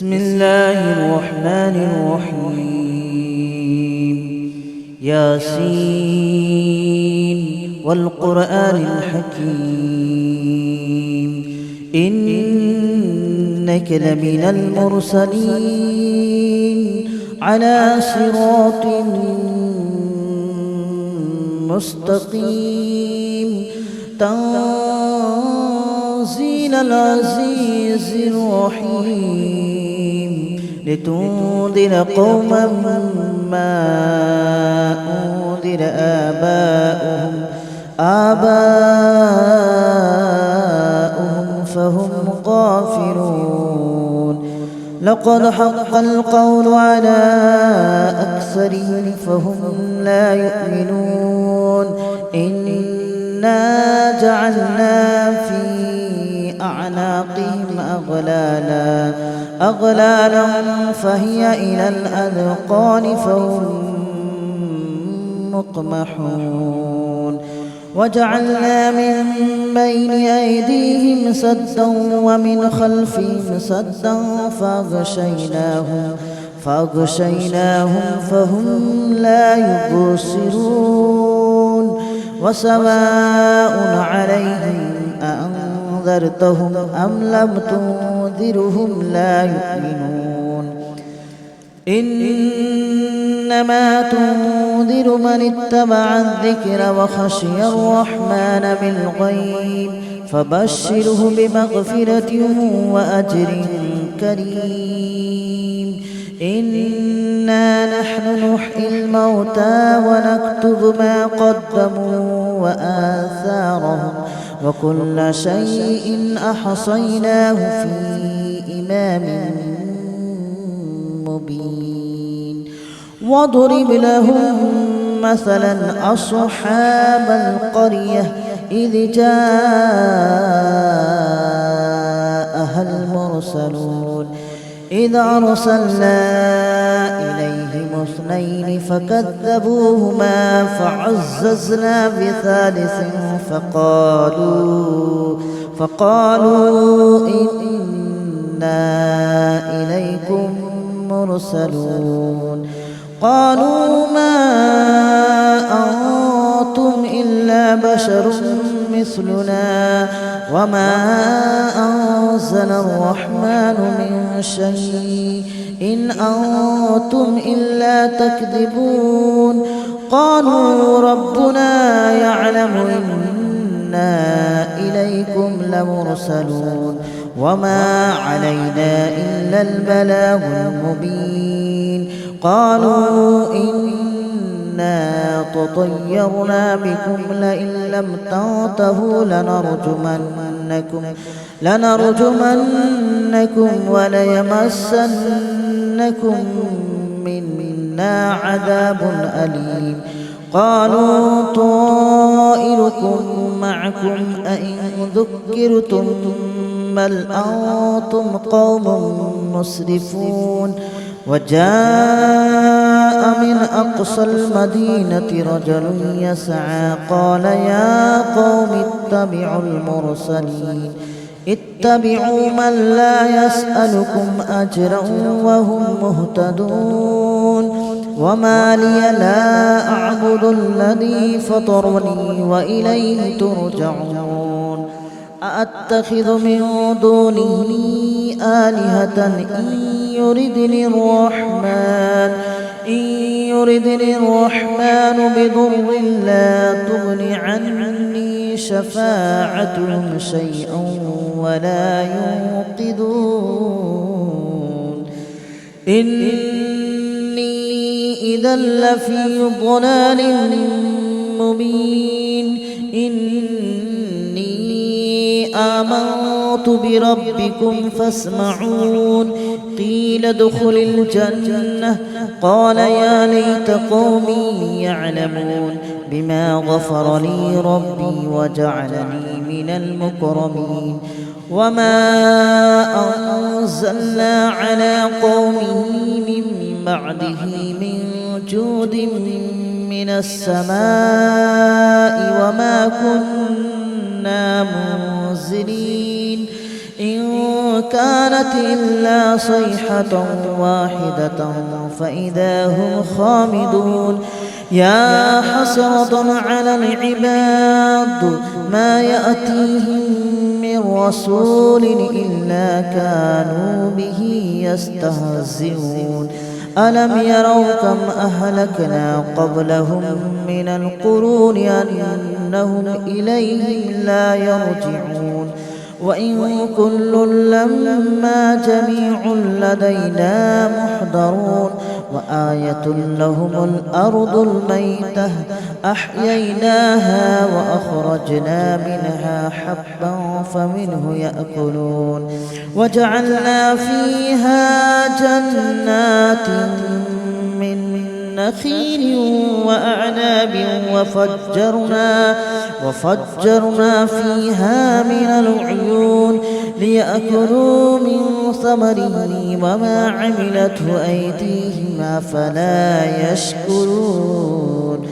بسم الله الرحمن الرحيم ياسين والقرآن الحكيم إنك لمن المرسلين على صراط مستقيم تنزيل العزيز الرحيم لتنذر قوما ما أنذر آباؤهم فهم غافلون لقد حق القول على أكثرهم فهم لا يؤمنون إنا جعلنا في أعناقهم أغلالا فهي إلى الأذقان فهم مقمحون وجعلنا من بين أيديهم سدا ومن خلفهم سدا فأغشيناهم فهم لا يبصرون وسواء عليهم أأنذرتهم أم لم تنذرهم لا يؤمنون إنما تنذر من اتبع الذكر وخشي الرحمن بالغيب فبشره بمغفرة وأجر كريم إنا نحن نحيي الموتى ونكتب ما قدموا وآثارهم وكل شيء أحصيناه في إمام مبين واضرب لهم مثلا أصحاب القرية إذ جاءها المرسلون إذ أرسلنا إليهم اثنين فكذبوهما فعززنا بثالث فقالوا إنا إليكم مرسلون قالوا ما أنتم إلا بشر مثلنا وما أنزل الرحمن من شيء إن أنتم إلا تكذبون قالوا ربنا يعلم إنا إليكم لمرسلون وما علينا إلا البلاغ المبين قالوا إنا تطيرنا بكم لئن لم تنتهوا لنرجمنكم وليمسنكم منا عذاب أليم قالوا طائركم معكم أئن ذكرتم بل أنتم قوم مسرفون وجاء من أقصى المدينة رجل يسعى قال يا قوم اتبعوا من لا يسألكم أجرا وهم مهتدون وما لي لا أعبد الذي فطرني وإليه ترجعون أأتخذ من دونه آلهة إن يردني الرحمن بضر لا تغن عني شفاعتهم شيئا ولا ينقذون إني إذا لفي ضلال مبين إني آمنت بربكم فاسمعون قيل ادخل الجنة قال يا ليت قومي يعلمون بما غفر لي ربي وجعلني من المكرمين وما أنزلنا على قومه من بعده من جود من السماء وما كنا منزلين إن كانت إلا صيحة واحدة فإذا هم خامدون يا حسرة على العباد ما يأتيهم من رسول إلا كانوا به يستهزئون ألم يروا كم أهلكنا قبلهم من القرون أنهم إليهم لا يرجعون وإن كل لما جميع لدينا محضرون وآية لهم الأرض الميتة أحييناها وأخرجنا منها حبا فمنه يأكلون وجعلنا فيها جنات من نخيل وأعناب وفجرنا فيها من العيون ليأكلوا من ثمره وما عملته أيديهم أفلا يشكرون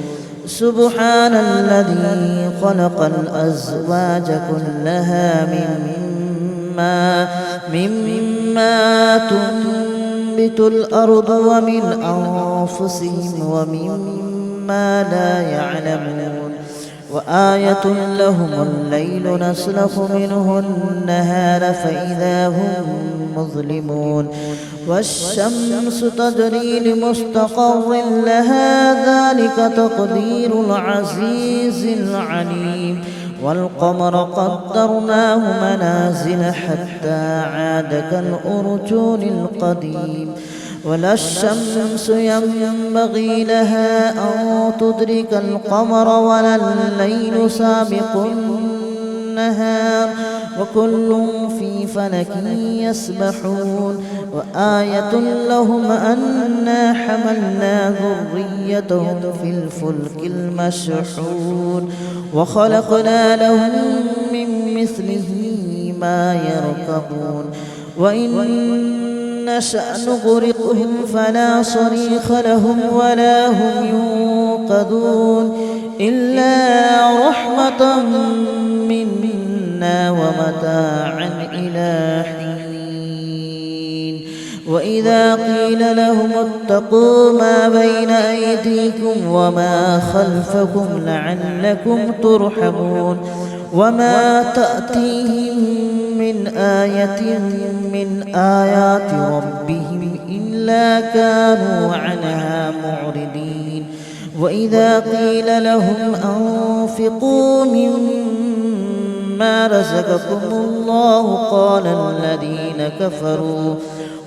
سبحان الذي خلق الأزواج كلها مما تنبت الأرض ومن أنفسهم ومما لا يعلمون وآية لهم الليل نسلخ منه النهار فإذا هم مظلمون والشمس تجري لمستقر لها ذلك تقدير العزيز العليم والقمر قدرناه منازل حتى عاد كالأرجون القديم ولا الشمس ينبغي لها أن تدرك القمر ولا الليل سابق النهار وكل في فلك يسبحون وآية لهم أنا حملنا ذريتهم في الفلك المشحون وخلقنا لهم من مثله ما يركبون وإن نشأ نغرقهم فلا صريخ لهم ولا هم ينقذون إلا رحمة منا ومتاعا إلى حين وإذا قيل لهم اتقوا ما بين أيديكم وما خلفكم لعلكم ترحمون وما تأتيهم من آية من آيات ربهم إلا كانوا عنها معرضين وإذا قيل لهم أنفقوا مما رزقكم الله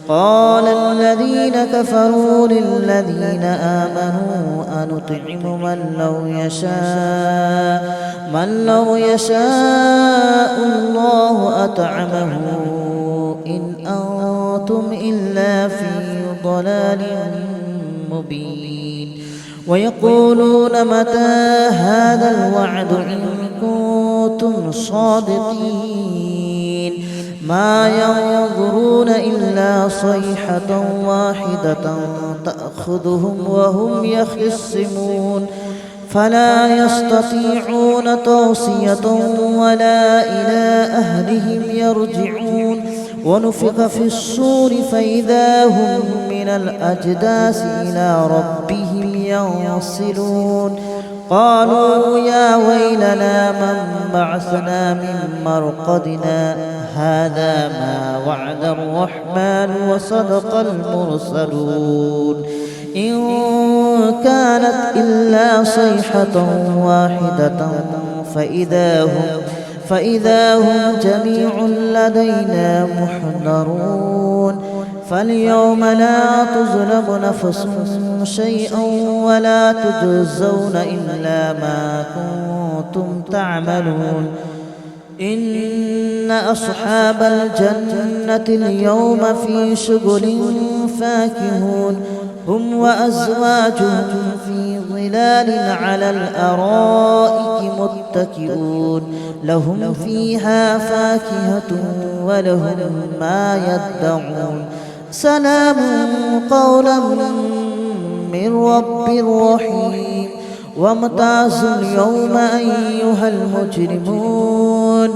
قال الذين كفروا للذين آمنوا أنطعم من لو يشاء الله أطعمه إن أنتم إلا في ضلال مبين ويقولون متى هذا الوعد إن كنتم صادقين ما ينظرون إلا صيحة واحدة تأخذهم وهم يخصمون فلا يستطيعون توصية ولا إلى أهلهم يرجعون ونفخ في الصور فإذا هم من الأجداث إلى ربهم ينسلون قالوا يا ويلنا من بعثنا من مرقدنا هذا ما وعد الرحمن وصدق المرسلون إن كانت إلا صيحة واحدة فإذا هم جميع لدينا محضرون فاليوم لا تظلم نفس شيئا ولا تجزون إلا ما كنتم تعملون إن أصحاب الجنة اليوم في شغل فاكهون هم وأزواجهم في ظلال على الأرائك متكئون لهم فيها فاكهة ولهم ما يدعون سلام قولا من رب رحيم وامتازوا اليوم أيها المجرمون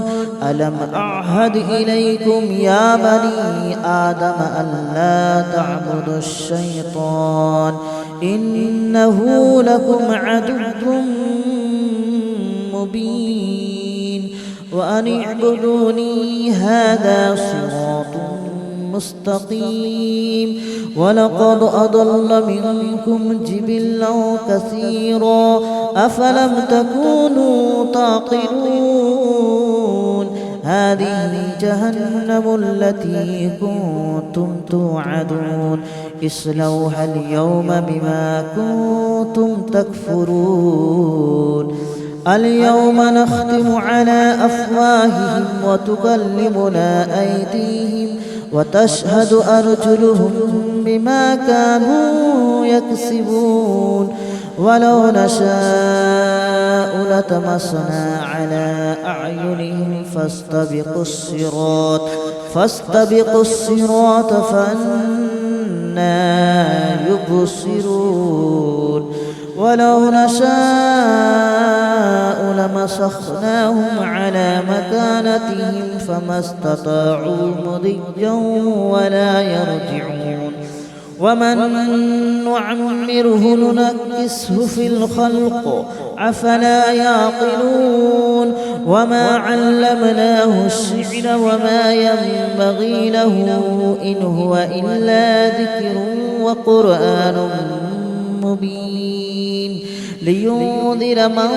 ألم أعهد إليكم يا بني آدم ألا تعبدوا الشيطان إنه لكم عدو مبين وأن اعبدوني هذا صراط مستقيم ولقد أضل منكم جبلا كثيرا أفلم تكونوا تعقلون هذه جهنم التي كنتم توعدون اصلوها اليوم بما كنتم تكفرون اليوم نختم على أفواههم وتكلمنا أيديهم وتشهد أرجلهم بما كانوا يكسبون ولو نشاء لطمسنا على أعينهم فاستبقوا الصراط فأنى يبصرون ولو نشاء لمسخناهم على مكانتهم فما استطاعوا مضيا ولا يرجعون ومن نعمره ننكسه في الخلق أفلا يعقلون وما علمناه الشعر وما ينبغي له إن هو إلا ذكر وقرآن مبين لينذر من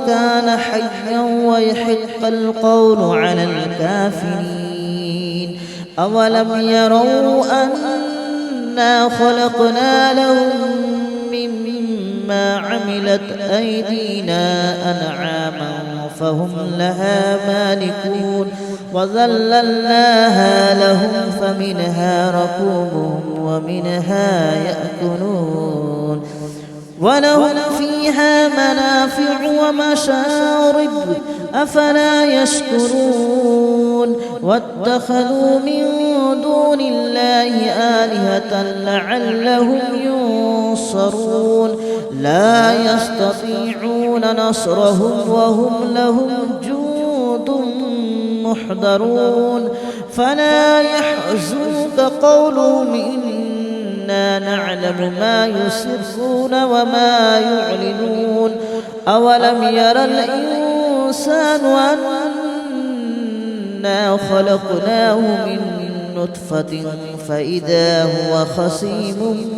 كان حيا ويحق القول على الكافرين أولم يروا أنا خلقنا لهم مما عملت أيدينا أنعاما فهم لها مالكون وذللناها لهم فمنها ركوبهم ومنها يأكلون ولهم فيها منافع ومشارب أفلا يشكرون واتخذوا من دون الله آلهة لعلهم ينصرون لا يستطيعون نصرهم وهم لهم جند محضرون فلا يحزنك قولهم إنا نعلم ما يسرون وما يعلنون أولم ير الإنسان أنا خلقناه من نطفة فإذا هو خصيم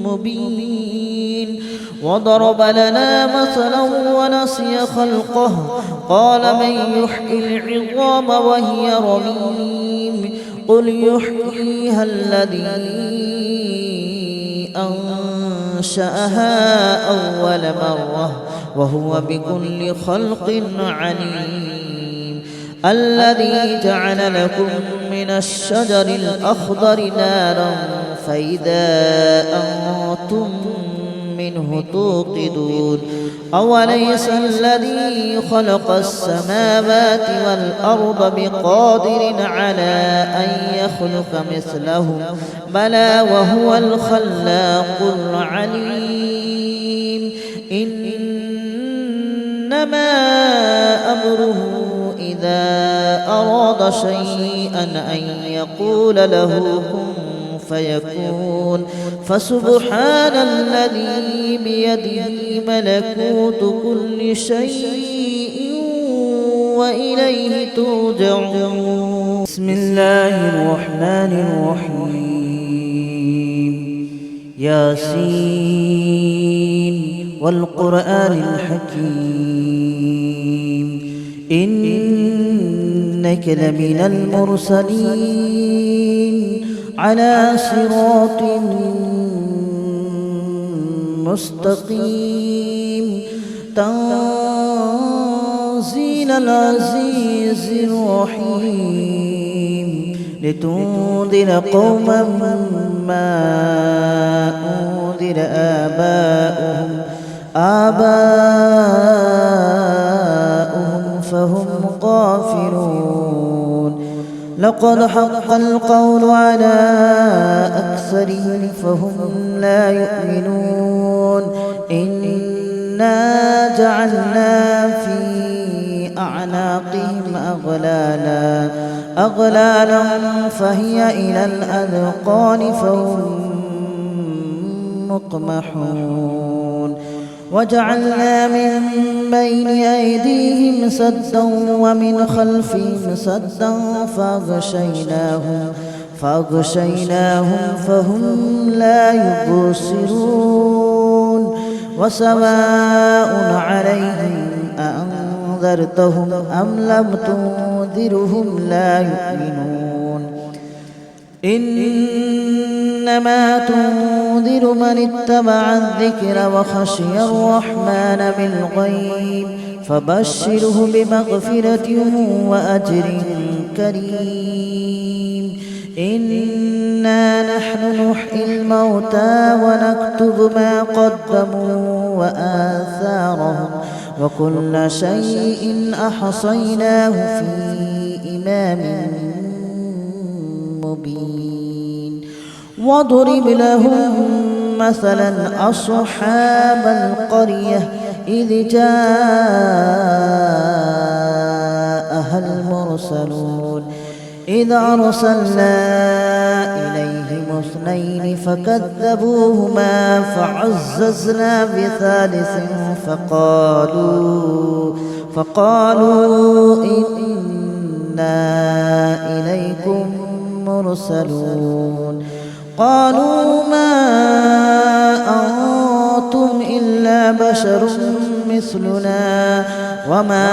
مبين وضرب لنا مثلا ونسي خلقه قال من يحيي العظام وهي رميم قل يحييها الذي أنشأها أول مرة وهو بكل خلق عليم الذي جعل لكم من الشجر الأخضر نارا فإذا أنتم منه توقدون أوليس الذي خلق السماوات والأرض بقادر على أن يخلق مثلهم بلى وهو الخلاق العليم إنما أمره إذا أراد شيئا أن يقول له كن فيكون فسبحان الذي بيده ملكوت كل شيء وإليه ترجعون بسم الله الرحمن الرحيم ياسين والقرآن الحكيم إنك لمن المرسلين على صراط مستقيم تنزيل العزيز الرحيم لتنذر قوما ما أنذر آباؤهم فهم غافلون لقد حق القول على أكثرهم فهم لا يؤمنون إنا جعلنا في أعناقهم أغلالا فهي إلى الأذقان فهم مقمحون وجعلنا من بين أيديهم سدا ومن خلفهم سدا فأغشيناهم فهم لا يبصرون وسواء عليهم أأنذرتهم أم لم تنذرهم لا يؤمنون إنما تنذر من اتبع الذكر وخشي الرحمن بالغيب فبشره بمغفرة وأجر كريم إنا نحن نحيي الموتى ونكتب ما قدموا وآثارهم وكل شيء أحصيناه في إمام مبين واضرب لهم مثلا أصحاب القرية إذ جاءها المرسلون إذ أرسلنا إليهم اثنين فكذبوهما فعززنا بثالث فقالوا إنا إليكم مرسلون قالوا ما أنتم إلا بشر مثلنا وما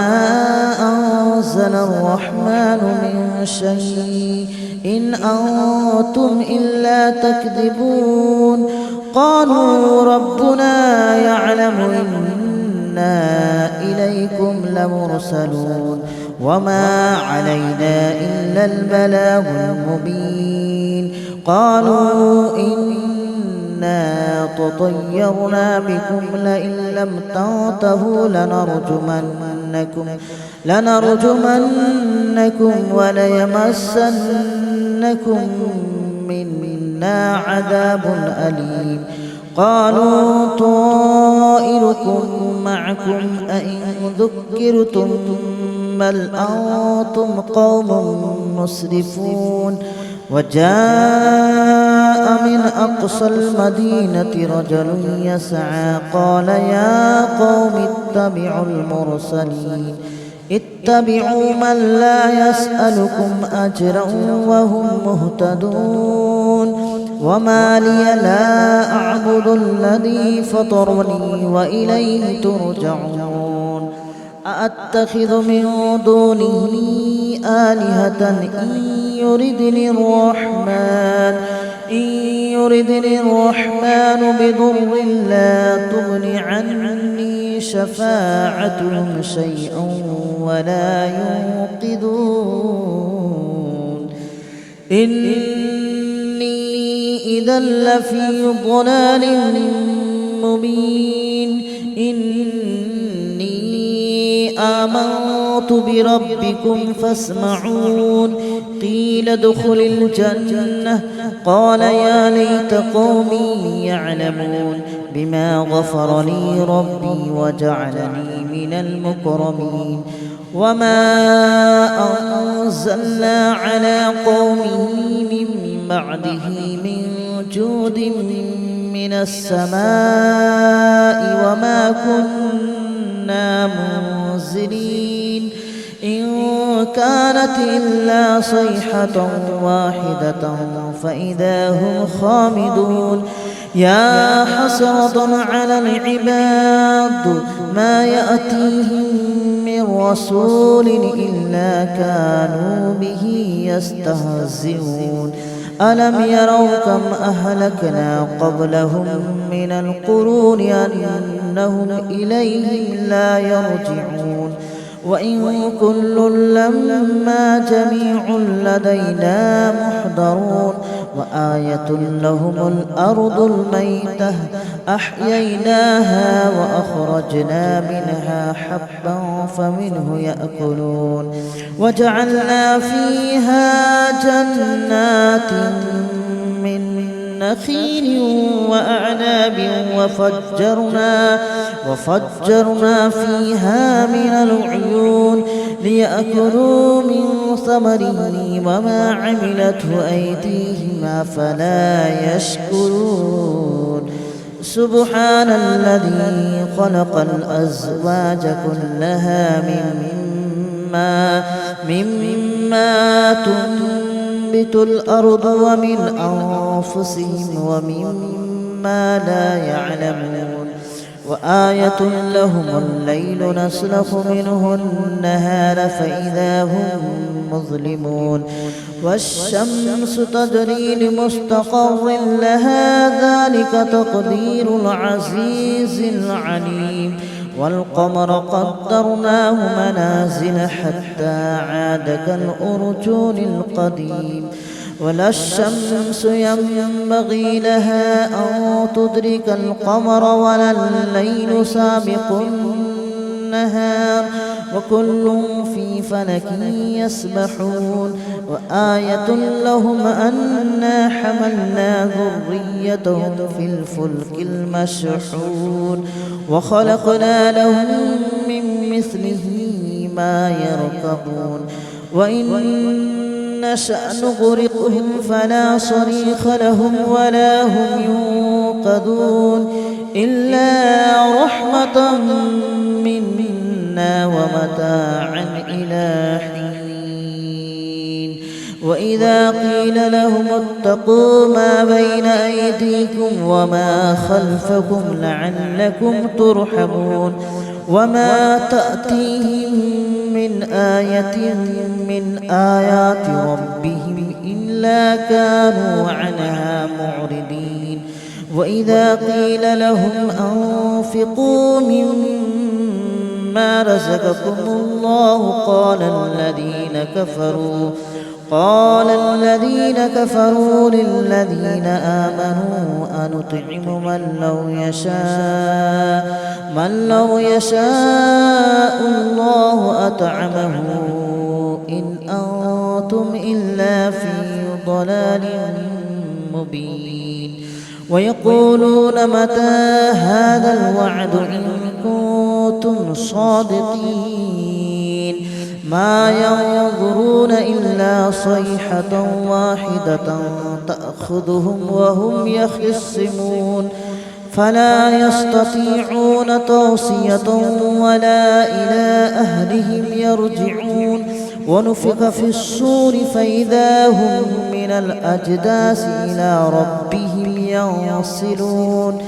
أنزل الرحمن من شيء إن أنتم إلا تكذبون قالوا ربنا يعلم إنا إليكم لمرسلون وما علينا إلا البلاغ المبين قالوا إنا تطيرنا بكم لئن لم تنتهوا لنرجمنكم وليمسنكم منا عذاب أليم قالوا طائركم معكم أئن ذكرتم بل أنتم قوم مسرفون وجاء من أقصى المدينة رجل يسعى قال يا قوم اتبعوا من لا يسألكم أجرا وهم مهتدون وما لي لا أعبد الذي فطرني وإليه ترجعون أأتخذ من دونه آلهة إن يردني الرحمن بضر لا تغن عني شفاعتهم شيئا ولا ينقذون إني إذا لفي ضلال مبين آمنت بربكم فاسمعون قيل ادخل الجنة قال يا ليت قومي يعلمون بما غفر لي ربي وجعلني من المكرمين وما أنزلنا على قومه من بعده من جود من السماء وما كنا منزلين إن كانت إلا صيحة واحدة فإذا هم خامدون يا حسرة على العباد ما يأتيهم من رسول إلا كانوا به يستهزئون ألم يروا كم أهلكنا قبلهم من القرون أنهم إليهم لا يرجعون وإن كل لما جميع لدينا محضرون وآية لهم الأرض الميتة أحييناها وأخرجنا منها حبا فمنه يأكلون وجعلنا فيها جنات من نخيل وأعناب وفجرنا فيها من العيون ليأكلوا من ثمره وما عملته أيديهم أفلا يشكرون سبحان الذي خلق الأزواج كلها مما تنبت الأرض ومن أنفسهم ومما لا يعلمون وآية لهم الليل نسلخ منه النهار فإذا هم مظلمون والشمس تجري لمستقر لها ذلك تقدير العزيز العليم والقمر قدرناه منازل حتى عاد كالأرجون القديم ولا الشمس ينبغي لها أن تدرك القمر ولا الليل سابق النهار وكل في فلك يسبحون وآية لهم أنا حملنا ذريتهم في الفلك المشحون وخلقنا لهم من مثله ما يركبون وإن نشأ نغرقهم فلا صريخ لهم ولا هم ينقذون إلا رحمة منا ومتاعا إلى حين وإذا قيل لهم اتقوا ما بين أيديكم وما خلفكم لعلكم ترحمون وما تأتيهم من آية من آيات ربهم إلا كانوا عنها معرضين وإذا قيل لهم أنفقوا مما رزقكم الله قال الذين كفروا للذين آمنوا أنطعم من لو يشاء الله أطعمه إن أنتم إلا في ضلال مبين ويقولون متى هذا الوعد إن كنتم صادقين ما ينظرون إلا صيحة واحدة تأخذهم وهم يخصمون فلا يستطيعون توصية ولا إلى أهلهم يرجعون ونفخ في الصور فإذا هم من الأجداث إلى ربهم ينصلون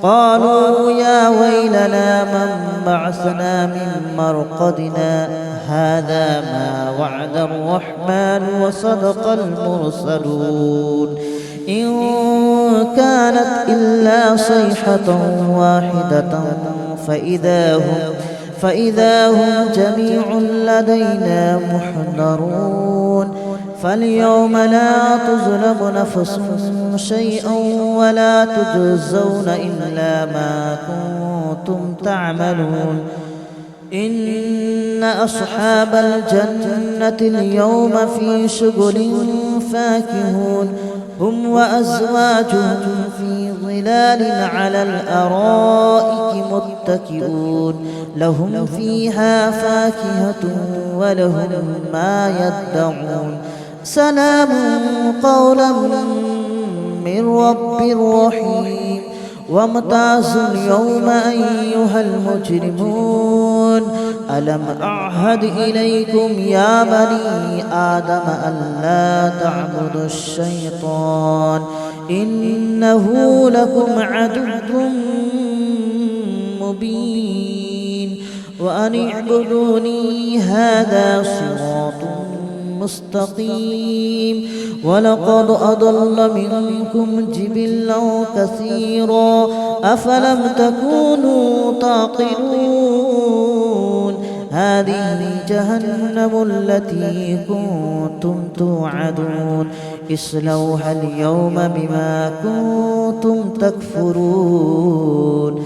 قالوا يا ويلنا من بعثنا من مرقدنا هذا ما وعد الرحمن وصدق المرسلون إن كانت إلا صيحة واحدة فإذا هم جميع لدينا محضرون فاليوم لا تظلم نفس شيئا ولا تجزون إلا ما كنتم تعملون إن أصحاب الجنة اليوم في شغل فاكهون هم وأزواجهم في ظلال على الأرائك متكئون لهم فيها فاكهة ولهم ما يدعون سلام قولا من رب رحيم وامتازوا اليوم أيها المجرمون ألم أعهد إليكم يا بني آدم ألا تعبدوا الشيطان إنه لكم عدو مبين وأن اعبدوني هذا صراط مستقيم ولقد أضل منكم جبلا كثيرا أفلم تكونوا تعقلون هذه جهنم التي كنتم توعدون اصلوها اليوم بما كنتم تكفرون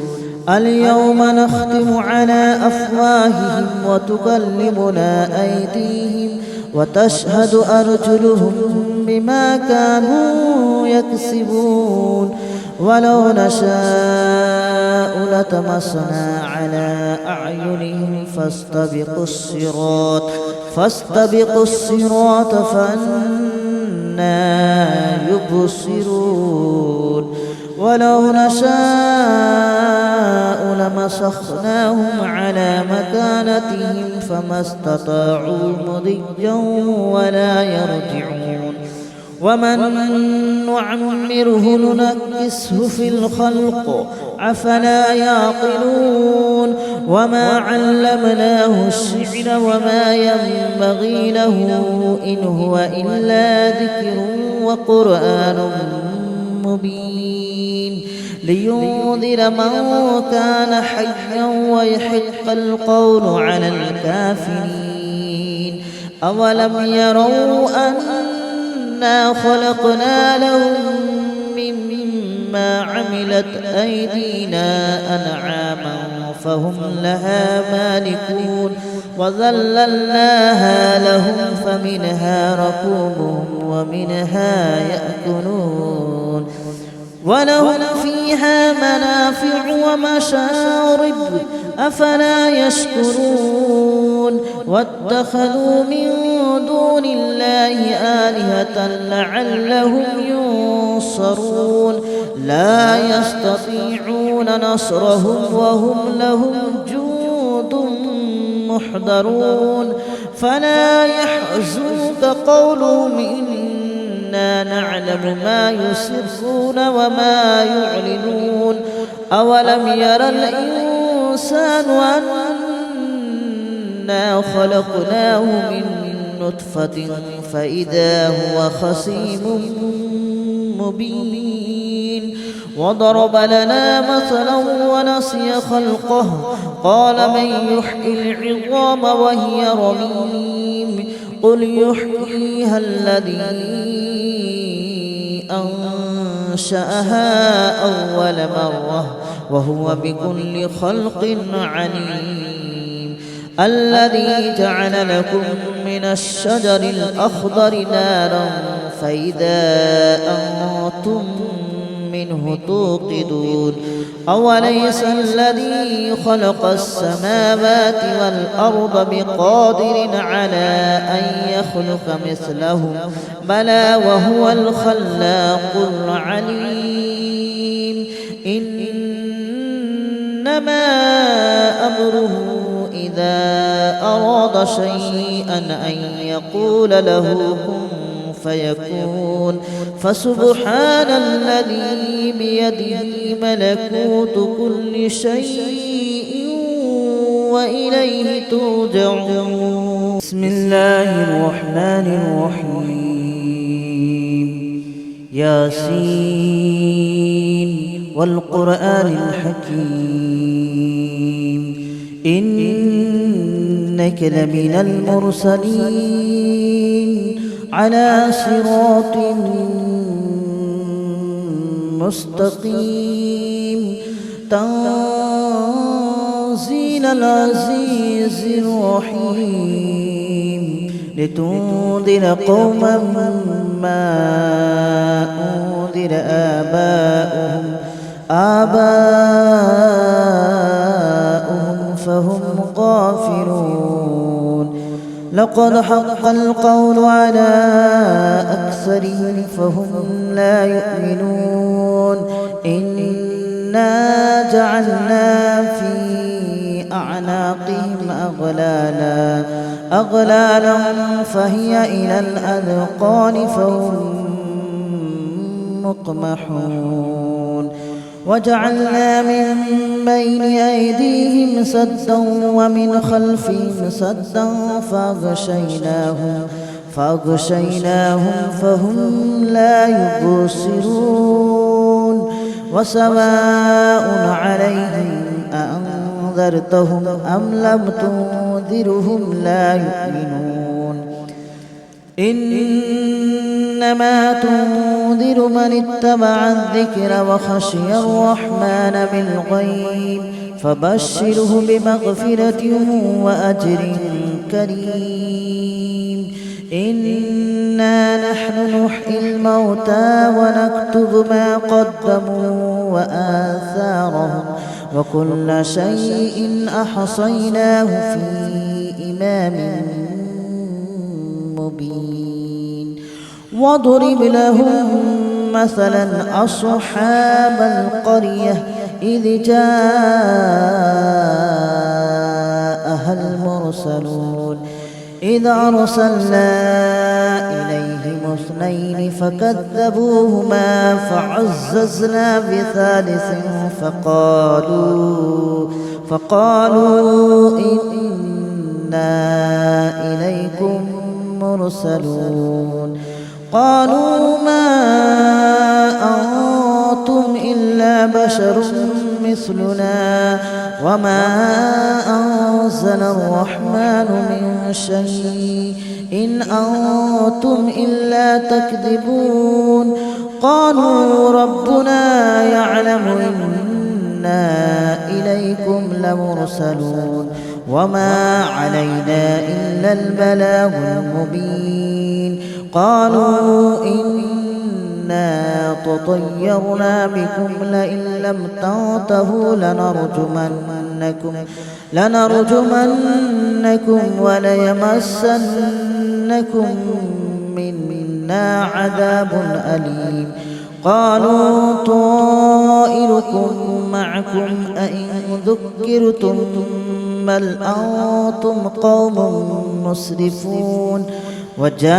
اليوم نختم على أفواههم وتكلمنا أيديهم وتشهد أرجلهم بما كانوا يكسبون ولو نشاء لطمسنا على أعينهم فاستبقوا الصراط فأنى يبصرون ولو نشاء لمسخناهم على مكانتهم فما استطاعوا مضيا ولا يرجعون ومن نعمره ننكسه في الخلق أفلا يعقلون وما علمناه الشعر وما ينبغي له إن هو إلا ذكر وقرآن مبين لينذر من كان حيا ويحق القول على الكافرين أولم يروا أنا خلقنا لهم مما عملت أيدينا أنعاما فهم لها مالكون وذللناها لهم فمنها ركوبهم ومنها يأكلون ولهم فيها منافع ومشارب أفلا يشكرون واتخذوا من دون الله آلهة لعلهم ينصرون لا يستطيعون نصرهم وهم لهم جند محضرون فلا يحزنك قولهم إنا نعلم ما يسرون وما يعلنون أولم ير الإنسان أنا خلقناه من نطفة فإذا هو خصيم مبين وضرب لنا مثلا ونسي خلقه قال من يحيي العظام وهي رميم قل يحييها الذي أنشأها أول مرة وهو بكل خلق عليم الذي جعل لكم من الشجر الأخضر نارا فإذا أنتم منه توقدون أوليس الذي خلق السماوات والأرض بقادر على أن يخلق مثلهم بلى وهو الخلاق العليم إنما أمره إذا أراد شيئا أن يقول له كن فيكون فسبحان الذي بيده ملكوت كل شيء وإليه ترجعون بسم الله الرحمن الرحيم ياسين والقرآن الحكيم إنك لمن المرسلين على صراط مستقيم تنزيل العزيز الرحيم لتنذر قوما ما أنذر آباؤهم فهم غافلون لقد حق القول على أكثرهم فهم لا يؤمنون إنا جعلنا في أعناقهم أغلالا فهي إلى الأذقان فهم مقمحون وجعلنا من بين أيديهم سدا ومن خلفهم سدا فأغشيناهم فهم لا يبصرون وسواء عليهم أأنذرتهم أم لم تنذرهم لا يؤمنون إنما تنذر من اتبع الذكر وخشي الرحمن بالغيب فبشره بمغفرة وأجر كريم إنا نحن نحيي الموتى ونكتب ما قدموا وآثارهم وكل شيء أحصيناه في إمام مبين واضرب لهم مثلا أصحاب القرية إذ جاءها المرسلون إذ أرسلنا إليهم اثنين فكذبوهما فعززنا بثالث فقالوا إنا إليكم مرسلون قالوا ما أنتم إلا بشر مثلنا وما أنزل الرحمن من شيء إن أنتم إلا تكذبون قالوا ربنا يعلم إنا إليكم لمرسلون وما علينا إلا البلاغ المبين قالوا إنا تطيرنا بكم لئن لم تنتهوا لنرجمنكم وليمسنكم منا عذاب أليم قالوا طائركم معكم أئن ذكرتم بل أنتم قوم مسرفون وجاء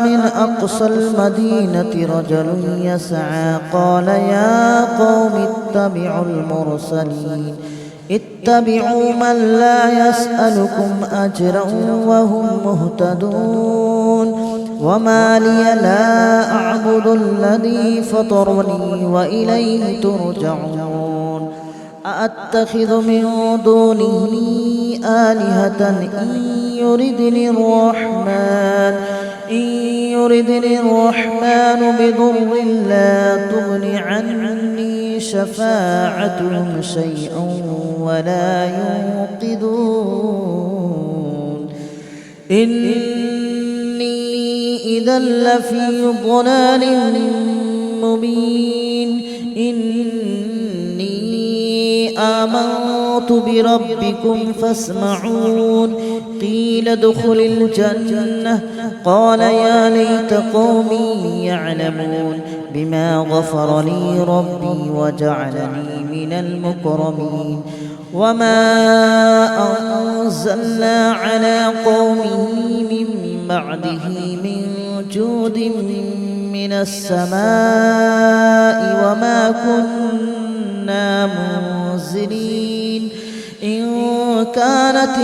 من أقصى المدينة رجل يسعى قال يا قوم اتبعوا من لا يسألكم أجرا وهم مهتدون وما لي لا أعبد الذي فطرني وإليه ترجعون أأتخذ من دونه آلهة إن يردني الرحمن بضر لا تغن عني شفاعتهم شيئا ولا ينقذون إني إذا لفي ضلال مبين إني آمنت بربكم فاسمعون قيل ادخل الجنة قال يا ليت قومي يعلمون بما غفر لي ربي وجعلني من المكرمين وما أنزلنا على قومه من بعده من جود من السماء وما كنا منزلين إن كانت